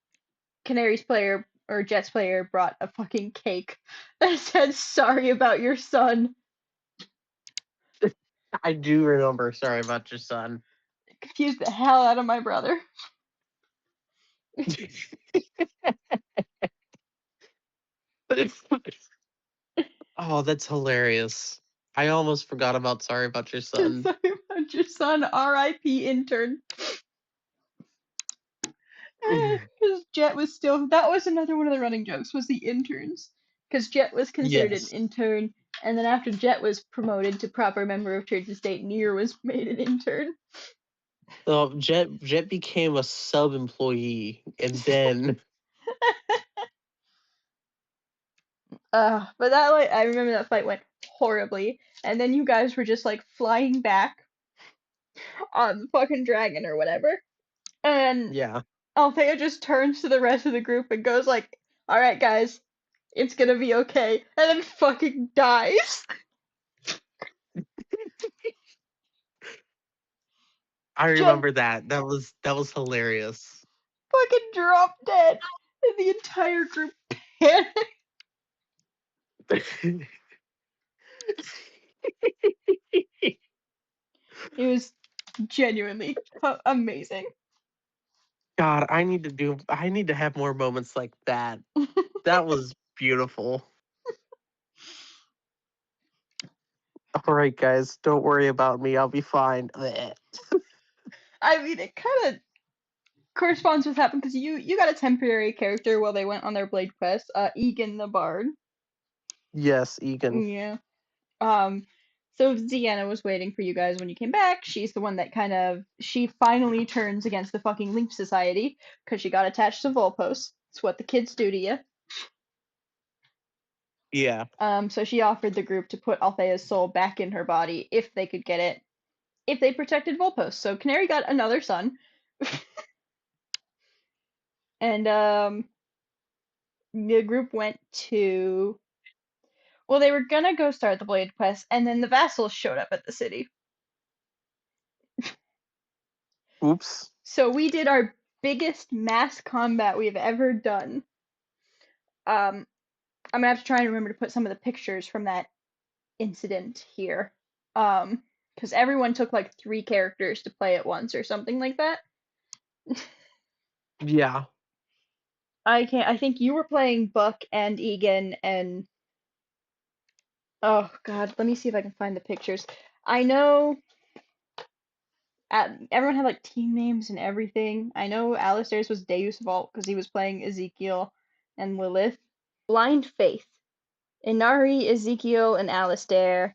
Speaker 1: Canaries player or Jets player brought a fucking cake that said sorry about your son.
Speaker 2: I do remember. Sorry about your son.
Speaker 1: Confused the hell out of my brother.
Speaker 2: Oh, that's hilarious. I almost forgot about sorry about your son.
Speaker 1: Sorry about your son, R.I.P. intern. Because Jet was still, that was another one of the running jokes, was the interns. Because Jet was considered an
Speaker 2: Yes.
Speaker 1: intern, and then after Jet was promoted to proper member of Church and State, Nier was made an intern.
Speaker 2: So Jet became a sub employee, and then
Speaker 1: But that, like, I remember that fight went horribly, and then you guys were just like flying back on the fucking dragon or whatever, and
Speaker 2: yeah.
Speaker 1: Althea just turns to the rest of the group and goes like, "All right, guys, it's gonna be okay," and then fucking dies.
Speaker 2: I
Speaker 1: Jet
Speaker 2: remember that. That was hilarious.
Speaker 1: fucking dropped dead, and the entire group panicked. It was genuinely amazing.
Speaker 2: God, I need to have more moments like that. That was beautiful. All right, guys, don't worry about me. I'll be fine. Bleh.
Speaker 1: I mean, it kind of corresponds with what happened because you got a temporary character while they went on their Blade quest, Egan the Bard.
Speaker 2: Yes, Egan.
Speaker 1: Yeah. Um, so Ziana was waiting for you guys when you came back. She's the one that she finally turns against the fucking Link Society because she got attached to Volpos. It's what the kids do to you.
Speaker 2: Yeah.
Speaker 1: So she offered the group to put Althea's soul back in her body if they could get it, if they protected Volpos. So Canary got another son. And the group went to, well, they were gonna go start the Blade quest, and then the vassals showed up at the city.
Speaker 2: Oops.
Speaker 1: So we did our biggest mass combat we've ever done. I'm gonna have to try and remember to put some of the pictures from that incident here. Because everyone took like 3 characters to play at once or something like that.
Speaker 2: Yeah.
Speaker 1: I can't. I think you were playing Buck and Egan and, oh god, let me see if I can find the pictures. I know everyone had like team names and everything. I know Alistair's was Deus Vault because he was playing Ezekiel and Lilith. Blind Faith, Inari, Ezekiel, and Alistair.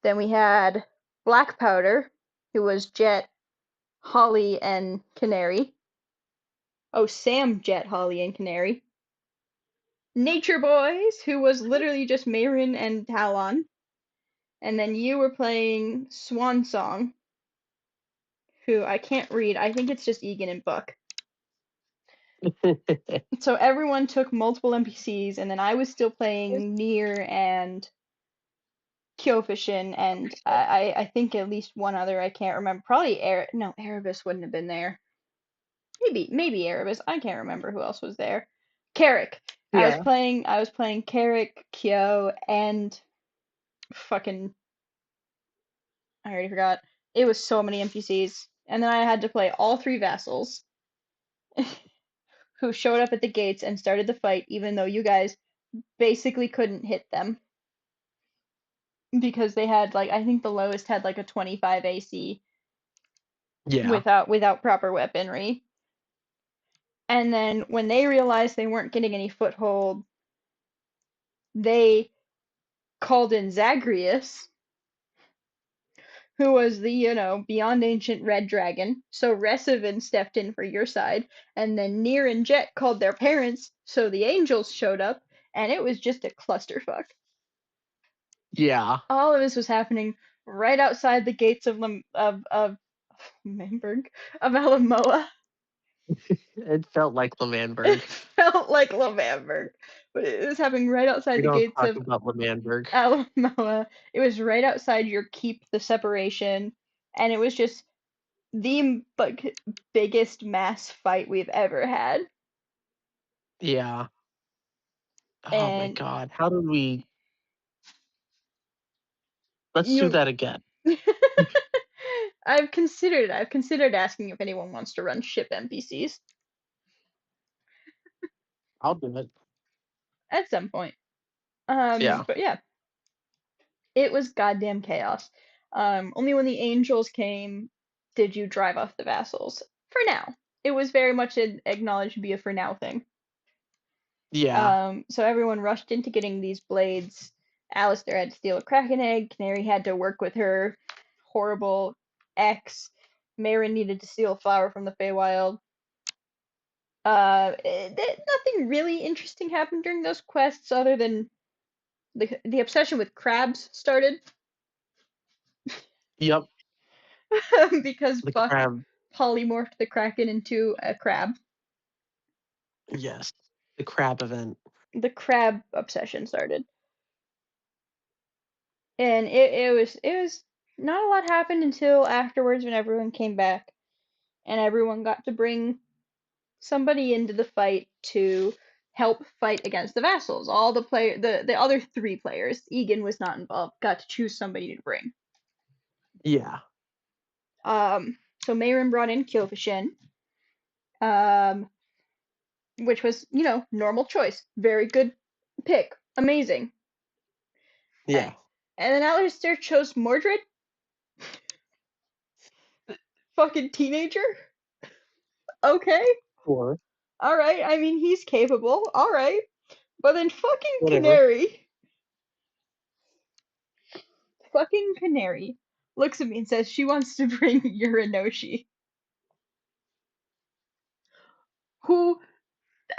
Speaker 1: Then we had Black Powder, who was Jet, Holly, and Canary. Oh, Sam, Jet, Holly, and Canary. Nature Boys, who was literally just Mayrin and Talon. And then you were playing Swan Song, who I can't read. I think it's just Egan and Buck. So everyone took multiple NPCs, and then I was still playing Nier and Kyofishin, and I think at least one other, I can't remember. Probably no, Erebus wouldn't have been there. Maybe Erebus. I can't remember who else was there. Carrick.
Speaker 2: Yeah.
Speaker 1: I was playing Carrick, Kyo, and fucking, I already forgot. It was so many NPCs. And then I had to play all 3 vassals who showed up at the gates and started the fight, even though you guys basically couldn't hit them because they had like, I think the lowest had like a 25 AC
Speaker 2: Yeah.
Speaker 1: without proper weaponry. And then when they realized they weren't getting any foothold, they called in Zagreus, who was the, beyond ancient red dragon. So Resivin stepped in for your side, and then Nier and Jet called their parents, so the angels showed up, and it was just a clusterfuck.
Speaker 2: Yeah.
Speaker 1: All of this was happening right outside the gates of Memberg, of Alamoa.
Speaker 2: It felt like
Speaker 1: It
Speaker 2: Lemanberg.
Speaker 1: felt like Lavamberg, but it was happening right outside
Speaker 2: We
Speaker 1: the
Speaker 2: don't
Speaker 1: gates
Speaker 2: talk
Speaker 1: of
Speaker 2: about Lemanberg.
Speaker 1: Alamoa. It was right outside your keep, the separation, and it was just the biggest mass fight we've ever had.
Speaker 2: Yeah. Oh my
Speaker 1: And
Speaker 2: god. How did we let's do
Speaker 1: you
Speaker 2: that again.
Speaker 1: I've considered asking if anyone wants to run ship NPCs
Speaker 2: I'll do it.
Speaker 1: at some point.
Speaker 2: Yeah.
Speaker 1: But yeah, it was goddamn chaos. Only when the angels came did you drive off the vassals. For now. It was very much an acknowledged to be a for now thing.
Speaker 2: Yeah.
Speaker 1: So everyone rushed into getting these blades. Alistair had to steal a Kraken egg. Canary had to work with her horrible ex. Mayrin needed to steal a flower from the Feywild. Nothing really interesting happened during those quests other than the obsession with crabs started
Speaker 2: Yep.
Speaker 1: because
Speaker 2: The
Speaker 1: Buck
Speaker 2: crab.
Speaker 1: polymorphed the Kraken into a crab.
Speaker 2: Yes. The crab event.
Speaker 1: The crab obsession started, and it was not a lot happened until afterwards when everyone came back and everyone got to bring somebody into the fight to help fight against the vassals. All the other three players, Egan was not involved, got to choose somebody to bring.
Speaker 2: Yeah.
Speaker 1: So Mayrin brought in Kjolfishin, um, which was, normal choice. Very good pick. Amazing. And
Speaker 2: Yeah.
Speaker 1: then Alistair chose Mordred, fucking teenager. Okay,
Speaker 2: Or
Speaker 1: alright. I mean, he's capable. Alright. But then
Speaker 2: whatever.
Speaker 1: Fucking Canary looks at me and says she wants to bring Uranoshi, who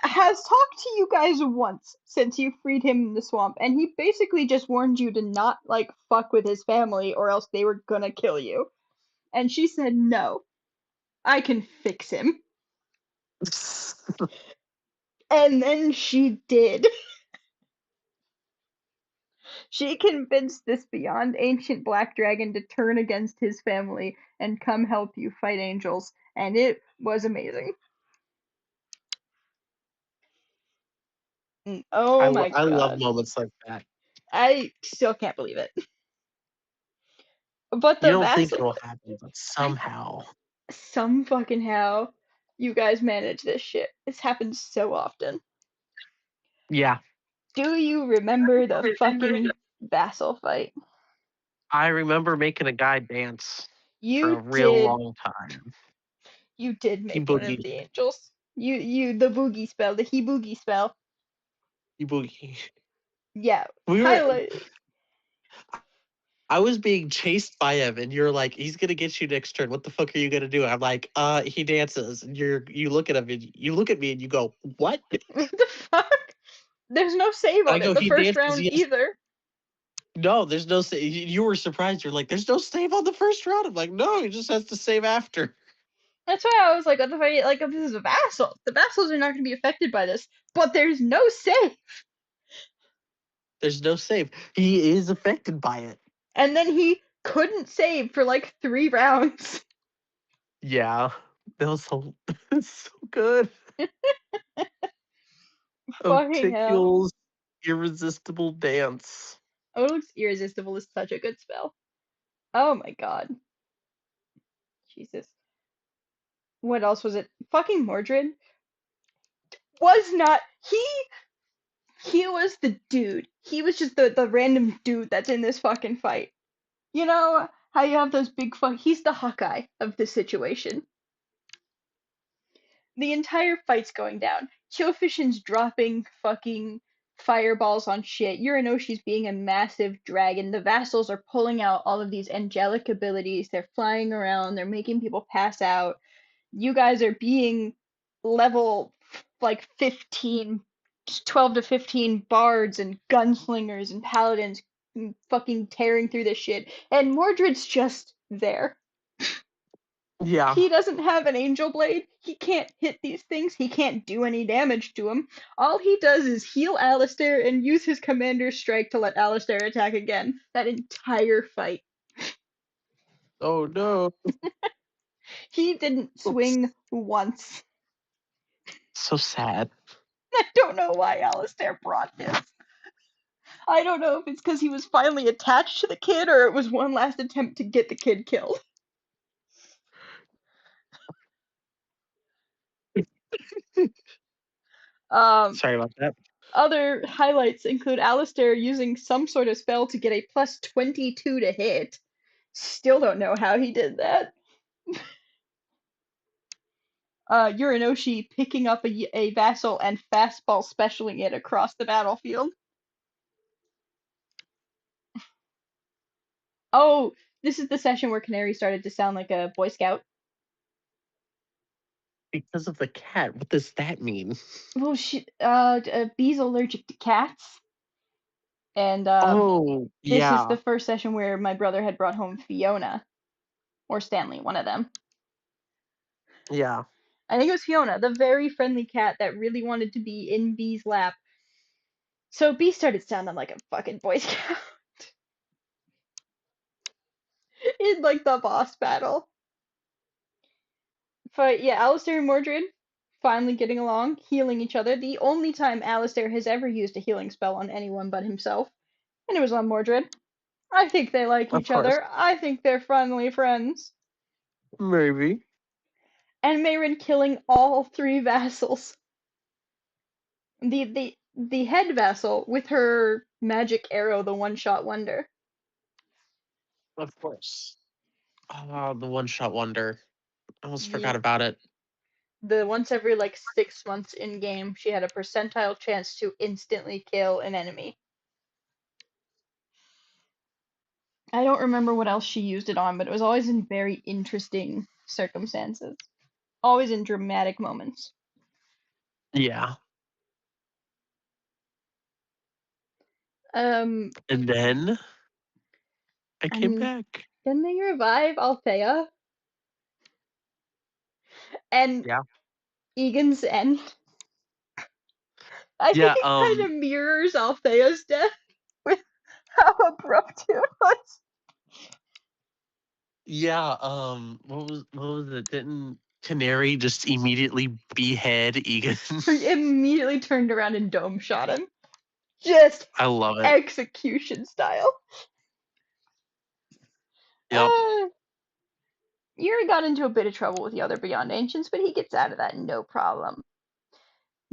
Speaker 1: has talked to you guys once since you freed him in the swamp, and he basically just warned you to not, like, fuck with his family or else they were gonna kill you. And she said, no, I can fix him. And then she did. She convinced this beyond ancient black dragon to turn against his family and come help you fight angels, and it was amazing. Oh my
Speaker 2: I love
Speaker 1: god.
Speaker 2: moments like that.
Speaker 1: I still can't believe it. But
Speaker 2: You
Speaker 1: the
Speaker 2: don't think
Speaker 1: vassal,
Speaker 2: it'll happen, but
Speaker 1: I
Speaker 2: somehow.
Speaker 1: some fucking how you guys manage this shit. This happens so often.
Speaker 2: Yeah.
Speaker 1: Do you remember the fucking vassal fight?
Speaker 2: I remember making a guy dance for a
Speaker 1: You
Speaker 2: real
Speaker 1: did.
Speaker 2: long time.
Speaker 1: You did
Speaker 2: He
Speaker 1: make one of
Speaker 2: boogied.
Speaker 1: the angels. The boogie spell, the he boogie spell.
Speaker 2: He boogie.
Speaker 1: Yeah,
Speaker 2: We were
Speaker 1: highlight.
Speaker 2: I was being chased by him, and you're like, "He's gonna get you next turn. What the fuck are you gonna do?" I'm like, he dances." And you look at him, and you look at me, and you go, "What?"
Speaker 1: What the fuck? There's no save
Speaker 2: I
Speaker 1: on it
Speaker 2: go,
Speaker 1: the
Speaker 2: "He
Speaker 1: first
Speaker 2: dances."
Speaker 1: round
Speaker 2: Yes.
Speaker 1: either.
Speaker 2: No, there's no save. You were surprised. You're like, "There's no save on the first round." I'm like, "No, he just has to save after."
Speaker 1: That's why I was like, what the fuck? Like, this is a vassal. The vassals are not going to be affected by this, but there's no save.
Speaker 2: There's no save. He is affected by it.
Speaker 1: And then he couldn't save for like 3 rounds.
Speaker 2: Yeah, that was so, so good.
Speaker 1: Fucking hell.
Speaker 2: Oticul's irresistible dance.
Speaker 1: Ode's Irresistible is such a good spell. Oh my god. Jesus. What else was it? Fucking Mordred was not. He was the dude. He was just the random dude that's in this fucking fight. You know how you have those big fuck. He's the Hawkeye of the situation. The entire fight's going down. Kjolfishin's dropping fucking fireballs on shit. Uranoshi's being a massive dragon. The vassals are pulling out all of these angelic abilities. They're flying around. They're making people pass out. You guys are being level like 15, 12 to 15 bards and gunslingers and paladins fucking tearing through this shit. And Mordred's just there.
Speaker 2: Yeah,
Speaker 1: He doesn't have an angel blade. He can't hit these things. He can't do any damage to them. All he does is heal Alistair and use his commander's strike to let Alistair attack again. That entire fight.
Speaker 2: Oh no.
Speaker 1: He didn't
Speaker 2: Oops.
Speaker 1: swing once.
Speaker 2: So sad.
Speaker 1: I don't know why Alistair brought this. I don't know if it's because he was finally attached to the kid or it was one last attempt to get the kid killed. Um,
Speaker 2: Sorry about that.
Speaker 1: Other highlights include Alistair using some sort of spell to get a plus 22 to hit. Still don't know how he did that. Uranoshi picking up a vassal and fastball specialing it across the battlefield. Oh, this is the session where Canary started to sound like a Boy Scout.
Speaker 2: Because of the cat. What does that mean?
Speaker 1: Well, Bee's allergic to cats, and
Speaker 2: Oh,
Speaker 1: this is
Speaker 2: yeah.
Speaker 1: the first session where my brother had brought home Fiona or Stanley, one of them.
Speaker 2: Yeah.
Speaker 1: I think it was Fiona, the very friendly cat that really wanted to be in Bee's lap. So Bee started sounding like a fucking Boy Scout in like the boss battle. But yeah, Alistair and Mordred finally getting along, healing each other. The only time Alistair has ever used a healing spell on anyone but himself, and it was on Mordred. I think they like
Speaker 2: Of
Speaker 1: each
Speaker 2: course.
Speaker 1: other. I think they're friendly friends.
Speaker 2: Maybe.
Speaker 1: And Mayrin killing all three vassals. The head vassal with her magic arrow, the one-shot wonder.
Speaker 2: Of course. Oh, the one shot wonder. I almost forgot
Speaker 1: Yep.
Speaker 2: about it.
Speaker 1: The once every like 6 months in game, she had a percentile chance to instantly kill an enemy. I don't remember what else she used it on, but it was always in very interesting circumstances. Always in dramatic moments.
Speaker 2: Yeah.
Speaker 1: Um,
Speaker 2: And then I came
Speaker 1: and
Speaker 2: back.
Speaker 1: then they revive Althea and
Speaker 2: Yeah.
Speaker 1: Egan's end. I think
Speaker 2: Yeah,
Speaker 1: it kind of mirrors Althea's death with how abrupt it was.
Speaker 2: yeah, what was it? Didn't Canary just immediately behead Egan?
Speaker 1: He immediately turned around and dome shot him. Just
Speaker 2: I love it.
Speaker 1: execution style.
Speaker 2: Yep.
Speaker 1: Uh, Yuri got into a bit of trouble with the other Beyond Ancients, but he gets out of that no problem.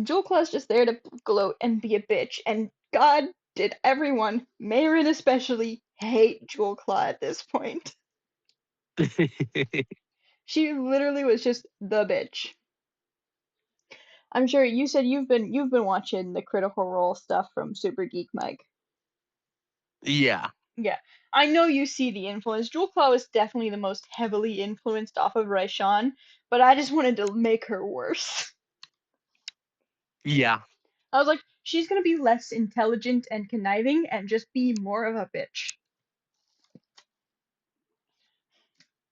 Speaker 1: Jewel Claw's just there to gloat and be a bitch, and God did everyone, Mayrin especially, hate Jewel Claw at this point. She literally was just the bitch. I'm sure you said you've been watching the Critical Role stuff from Super Geek Mike.
Speaker 2: Yeah.
Speaker 1: Yeah. I know you see the influence. Jewel Claw is definitely the most heavily influenced off of Raishan, but I just wanted to make her worse.
Speaker 2: Yeah.
Speaker 1: I was like, she's gonna be less intelligent and conniving and just be more of a bitch.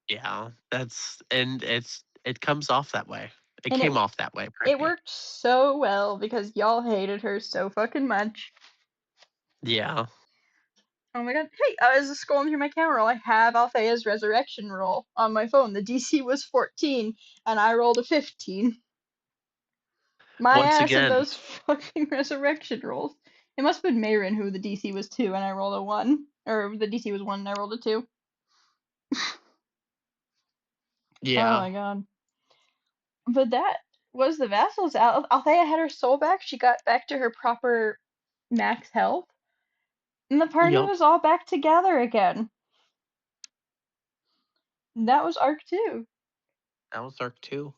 Speaker 2: Yeah. It comes off that way. It
Speaker 1: And it
Speaker 2: came off that way,
Speaker 1: it
Speaker 2: pardon me.
Speaker 1: worked so well because y'all hated her so fucking much.
Speaker 2: Yeah.
Speaker 1: Oh my god. Hey, I was just scrolling through my camera roll. I have Althea's resurrection roll on my phone. The DC was 14 and I rolled a 15. My
Speaker 2: Once
Speaker 1: ass at
Speaker 2: again.
Speaker 1: those fucking resurrection rolls. It must have been Mayrin who the DC was 2 and I rolled a 1. Or the DC was 1 and I rolled a 2. Oh
Speaker 2: Yeah.
Speaker 1: my god. But that was the vassals. Althea had her soul back. She got back to her proper max health. And the party
Speaker 2: Yep.
Speaker 1: was all back together again. That was Arc 2.
Speaker 2: That was Arc 2.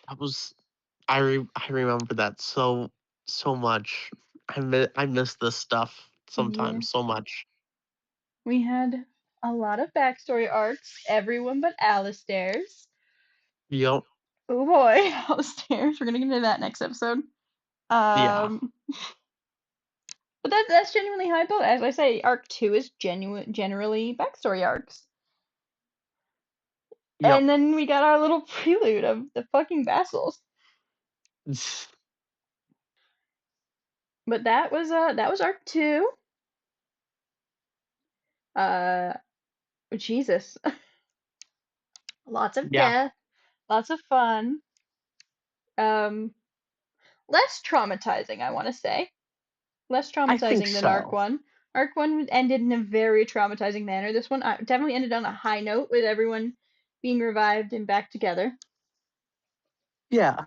Speaker 2: That was I remember that so much. I miss this stuff
Speaker 1: Yeah.
Speaker 2: sometimes so much.
Speaker 1: We had a lot of backstory arcs, everyone but Alistair's.
Speaker 2: Yep.
Speaker 1: Oh boy, Alistair's. We're gonna get into that next episode.
Speaker 2: Yeah.
Speaker 1: Um, but that's genuinely how I built it. As I say, Arc 2 is generally backstory arcs.
Speaker 2: Yep.
Speaker 1: And then we got our little prelude of the fucking vassals. But that was Arc 2. Uh, Jesus. Lots of
Speaker 2: Yeah,
Speaker 1: death, lots of fun. Um, less traumatizing, I want to say. Less
Speaker 2: I think
Speaker 1: traumatizing than Arc
Speaker 2: so.
Speaker 1: 1. Arc 1 ended in a very traumatizing manner. This one definitely ended on a high note with everyone being revived and back together.
Speaker 2: Yeah,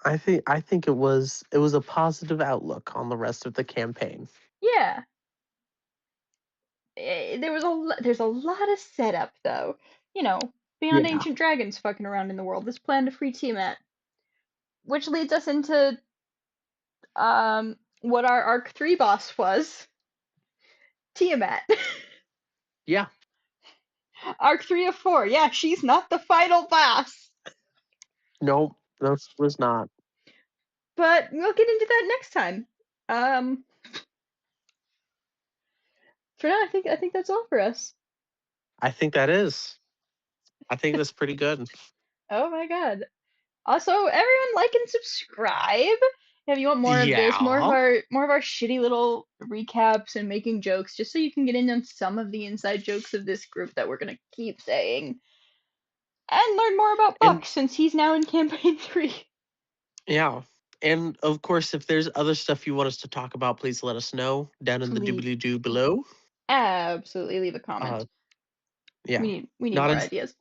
Speaker 2: I think it was a positive outlook on the rest of the campaign.
Speaker 1: Yeah. There's a lot of setup though. You know, beyond
Speaker 2: Yeah,
Speaker 1: ancient dragons fucking around in the world, this plan to free Tiamat, which leads us into what our Arc 3 boss was, Tiamat.
Speaker 2: yeah.
Speaker 1: Arc 3 of 4. Yeah, she's not the final boss.
Speaker 2: No, this was not.
Speaker 1: But we'll get into that next time. Um for now I think that's all for us.
Speaker 2: I think that is. I think that's pretty good.
Speaker 1: Oh my god. Also, everyone like and subscribe. If you want more of this,
Speaker 2: Yeah.
Speaker 1: more of our shitty little recaps and making jokes, just so you can get in on some of the inside jokes of this group that we're gonna keep saying. And learn more about
Speaker 2: And
Speaker 1: Buck since he's now in campaign 3.
Speaker 2: yeah. And of course, if there's other stuff you want us to talk about, please let us know down in the
Speaker 1: Please
Speaker 2: doobly doo below.
Speaker 1: absolutely leave a
Speaker 2: Uh
Speaker 1: comment.
Speaker 2: yeah.
Speaker 1: We need
Speaker 2: Not
Speaker 1: more
Speaker 2: as
Speaker 1: ideas.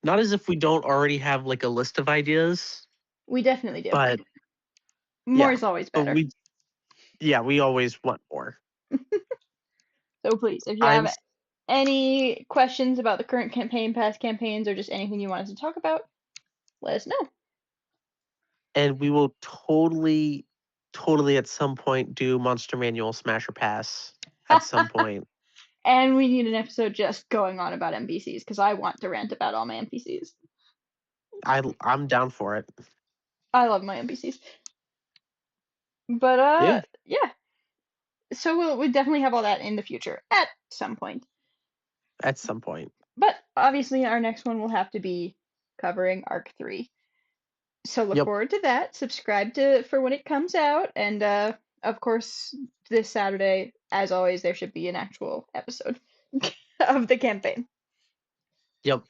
Speaker 2: not as if we don't already have like a list of ideas,
Speaker 1: We definitely do.
Speaker 2: but
Speaker 1: More
Speaker 2: yeah.
Speaker 1: is always
Speaker 2: But
Speaker 1: better.
Speaker 2: we always want more.
Speaker 1: So please, if you
Speaker 2: I'm
Speaker 1: have any questions about the current campaign, past campaigns, or just anything you want us to talk about, let us know.
Speaker 2: and we will totally at some point do Monster Manual Smasher Pass at some point.
Speaker 1: And we need an episode just going on about NPCs because I want to rant about all my NPCs.
Speaker 2: I'm down for it.
Speaker 1: I love my NPCs. But
Speaker 2: Yeah,
Speaker 1: yeah. So we'll definitely have all that in the future at some point.
Speaker 2: at some point.
Speaker 1: But obviously our next one will have to be covering Arc 3. So look
Speaker 2: Yep,
Speaker 1: forward to that. Subscribe to for when it comes out, and of course this Saturday, as always, there should be an actual episode of the campaign.
Speaker 2: yep.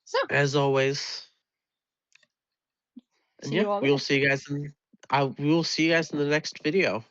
Speaker 1: So
Speaker 2: As always. And
Speaker 1: see
Speaker 2: yeah,
Speaker 1: you all
Speaker 2: we will
Speaker 1: there.
Speaker 2: see you guys in we will see you guys in the next video.